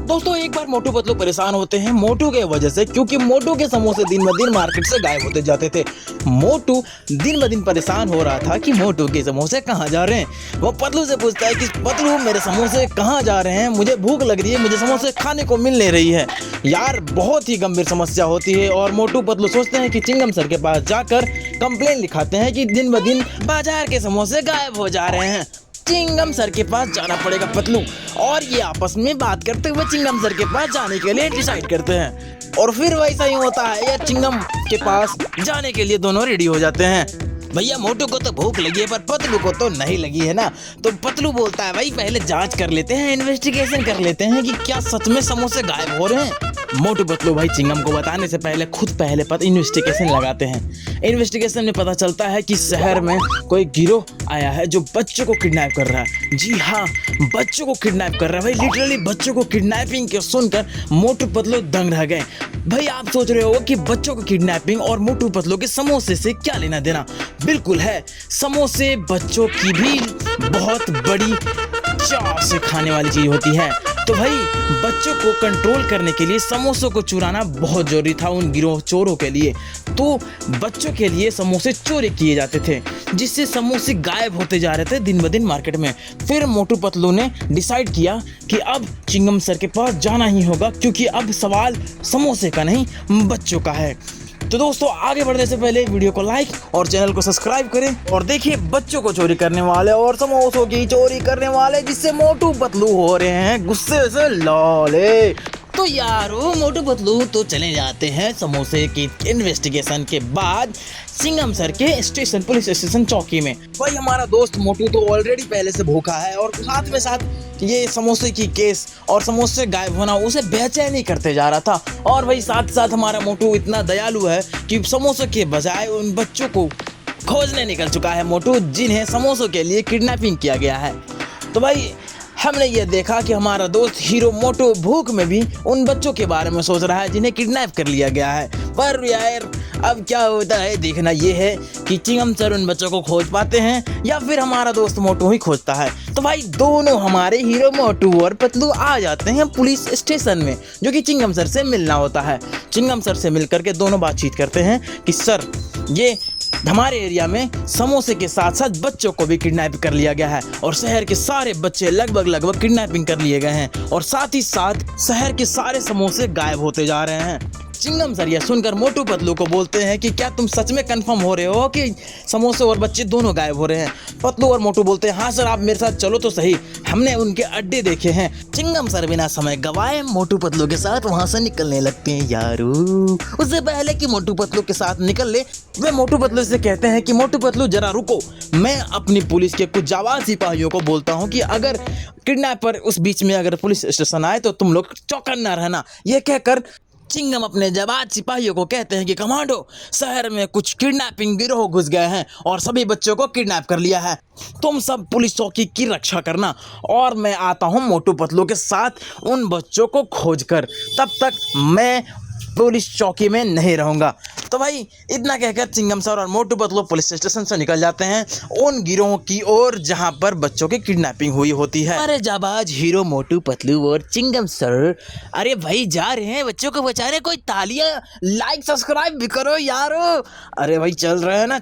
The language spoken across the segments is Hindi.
दोस्तों एक बार मोटू पतलू परेशान होते हैं मोटू के वजह से, क्योंकि मोटू के समोसे दिन ब दिन मार्केट से गायब होते जाते थे। मोटू दिन ब दिन परेशान हो रहा था कि मोटू के समोसे कहाँ जा रहे हैं। वो पतलू से पूछता है कि पतलू मेरे समोसे कहाँ जा रहे हैं, मुझे भूख लग रही है, मुझे समोसे खाने को मिल नहीं रही है। यार बहुत ही गंभीर समस्या होती है और मोटू पतलू सोचते हैं कि चिंगम सर के पास जाकर कंप्लेन लिखाते हैं कि दिन ब दिन बाजार के समोसे गायब हो जा रहे हैं। चिंगम सर के पास जाना पड़ेगा पतलू, और ये आपस में बात करते हुए चिंगम सर के पास जाने के लिए डिसाइड करते हैं। और फिर वैसा ही होता है, ये चिंगम के पास जाने के लिए दोनों रेडी हो जाते हैं। भैया मोटू को तो भूख लगी है पर पतलू को तो नहीं लगी है ना। तो पतलू बोलता है भाई पहले जांच कर लेते हैं, इन्वेस्टिगेशन कर लेते हैं कि क्या सच में समोसे गायब हो रहे हैं। मोटू पतलू भाई चिंगम को बताने से पहले खुद पहले इन्वेस्टिगेशन लगाते हैं। इन्वेस्टिगेशन में पता चलता है कि शहर में कोई गिरोह आया है जो बच्चों को किडनैप कर रहा है। जी हाँ, बच्चों को किडनैप कर रहा है भाई, लिटरली बच्चों को किडनैपिंग के सुनकर मोटू पतलू दंग रह गए। भाई आप सोच रहे हो कि बच्चों को किडनैपिंग और मोटू पतलू के समोसे से क्या लेना देना। बिल्कुल है, समोसे बच्चों की भी बहुत बड़ी चाव से खाने वाली चीज होती है। तो भाई बच्चों को कंट्रोल करने के लिए समोसों को चुराना बहुत जरूरी था उन गिरोह चोरों के लिए। तो बच्चों के लिए समोसे चोरी किए जाते थे, जिससे समोसे गायब होते जा रहे थे दिन ब दिन मार्केट में। फिर मोटू पतलू ने डिसाइड किया कि अब चिंगम सर के पास जाना ही होगा, क्योंकि अब सवाल समोसे का नहीं बच्चों का है। तो दोस्तों आगे बढ़ने से पहले वीडियो को लाइक और चैनल को सब्सक्राइब करें और देखिए बच्चों को चोरी करने वाले और समोसों की चोरी करने वाले, जिससे मोटू पतलू हो रहे हैं गुस्से से लाले। तो यारो मोटू पतलू तो चले जाते हैं समोसे की इन्वेस्टिगेशन के बाद चिंगम सर के स्टेशन, पुलिस स्टेशन चौकी में। भाई हमारा दोस्त मोटू तो ऑलरेडी पहले से भूखा है और साथ में साथ ये समोसे की केस और समोसे गायब होना उसे बेचैनी करते जा रहा था। और भाई साथ साथ हमारा मोटू इतना दयालु है कि समोसों के बजाय उन बच्चों को खोजने निकल चुका है मोटू, जिन्हें समोसों के लिए किडनैपिंग किया गया है। तो भाई हमने ये देखा कि हमारा दोस्त हीरो मोटू भूख में भी उन बच्चों के बारे में सोच रहा है जिन्हें किडनैप कर लिया गया है। पर यार अब क्या होता है देखना ये है कि चिंगम सर उन बच्चों को खोज पाते हैं या फिर हमारा दोस्त मोटू ही खोजता है। तो भाई दोनों हमारे हीरो मोटू और पतलू आ जाते हैं पुलिस स्टेशन में, जो कि चिंगम सर से मिलना होता है। चिंगम सर से मिलकर के दोनों बातचीत करते हैं कि सर ये हमारे एरिया में समोसे के साथ साथ बच्चों को भी किडनैप कर लिया गया है और शहर के सारे बच्चे लगभग किडनैपिंग कर लिए गए हैं और साथ ही साथ शहर के सारे समोसे गायब होते जा रहे हैं। चिंगम सर यह सुनकर मोटू पतलू को बोलते हैं कि क्या तुम सच में कंफर्म हो रहे हो कि समोसे और बच्चे दोनों गायब हो रहे हैं। पतलू और मोटू बोलते हैं हाँ सर, आप मेरे साथ चलो तो सही, हमने उनके अड्डे देखे हैं। चिंगम सर बिना समय गवाए मोटू पतलू के साथ वहां से निकलने लगते हैं। यारो उससे पहले कि मोटू पतलू के साथ निकल ले, वे मोटू पतलू से कहते हैं कि मोटू पतलू जरा रुको, मैं अपनी पुलिस के कुछ जाबाज सिपाहियों को बोलता हूँ कि अगर किडनैपर उस बीच में अगर पुलिस स्टेशन आए तो तुम लोग चौकन्ना रहना। यह कहकर चिंगम अपने जाबाज सिपाहियों को कहते हैं कि कमांडो, शहर में कुछ किडनैपिंग गिरोह घुस गए हैं और सभी बच्चों को किडनैप कर लिया है। तुम सब पुलिस चौकी की रक्षा करना और मैं आता हूं मोटू पतलू के साथ उन बच्चों को खोजकर, तब तक मैं पुलिस चौकी में नहीं रहूंगा। तो भाई इतना कहकर चिंगम सर और मोटू पतलू पुलिस स्टेशन से निकल जाते हैं उन गिरोह की ओर जहां पर बच्चों की किडनैपिंग हुई होती है। अरे जाबाज हीरो मोटू पतलू और चिंगम सर, अरे भाई जा रहे हैं बच्चों को बचाने, कोई तालियां लाइक सब्सक्राइब भी करो यारो। अरे भाई चल रहे हैं ना,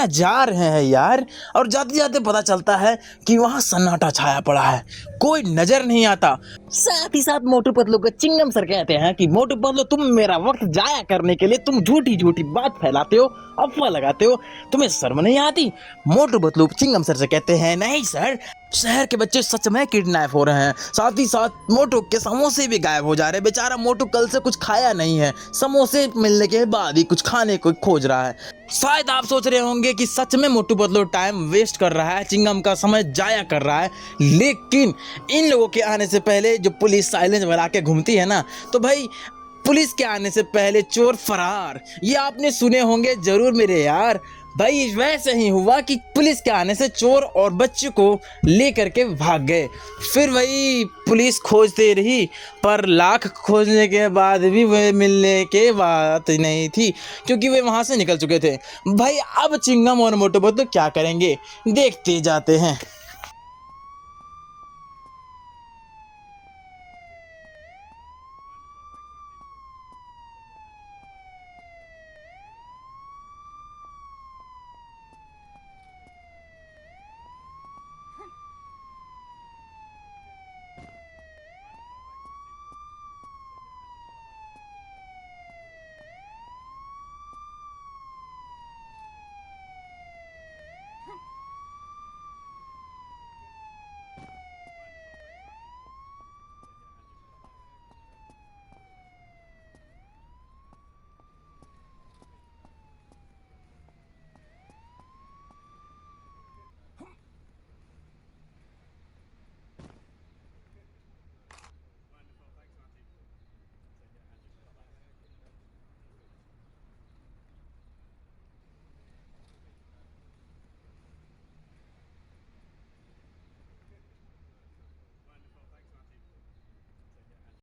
जा रहे हैं यार। और जाते जाते पता चलता है कि वहाँ सन्नाटा छाया पड़ा है, कोई नजर नहीं आता। साथ ही साथ मोटू पतलू को चिंगम सर कहते हैं कि मोटू पतलू तुम मेरा वक्त जाया करने के लिए तुम झूठी बात फैलाते हो, अफवाह लगाते हो, तुम्हें शर्म नहीं आती। मोटू पतलू चिंगम सर से कहते हैं नहीं सर, शहर के बच्चे सच में किडनैप हो रहे हैं, साथ ही साथ मोटू के समोसे भी गायब हो जा रहे हैं। बेचारा मोटू कल से कुछ खाया नहीं है, समोसे मिलने के बाद ही कुछ खाने को खोज रहा है। शायद आप सोच रहे होंगे कि सच में मोटू पतलू टाइम वेस्ट कर रहा है, चिंगम का समय जाया कर रहा है, लेकिन इन लोगों के आने से पहले जो पुलिस साइलेंस बना के घूमती है ना, तो भाई पुलिस के आने से पहले चोर फरार, ये आपने सुने होंगे जरूर मेरे यार। भाई वैसे ही हुआ कि पुलिस के आने से चोर और बच्चे को लेकर के भाग गए। फिर वही पुलिस खोजते रही, पर लाख खोजने के बाद भी वे मिलने के बात नहीं थी, क्योंकि वे वहां से निकल चुके थे। भाई अब चिंगम और मोटू पतलू क्या करेंगे, देखते जाते हैं।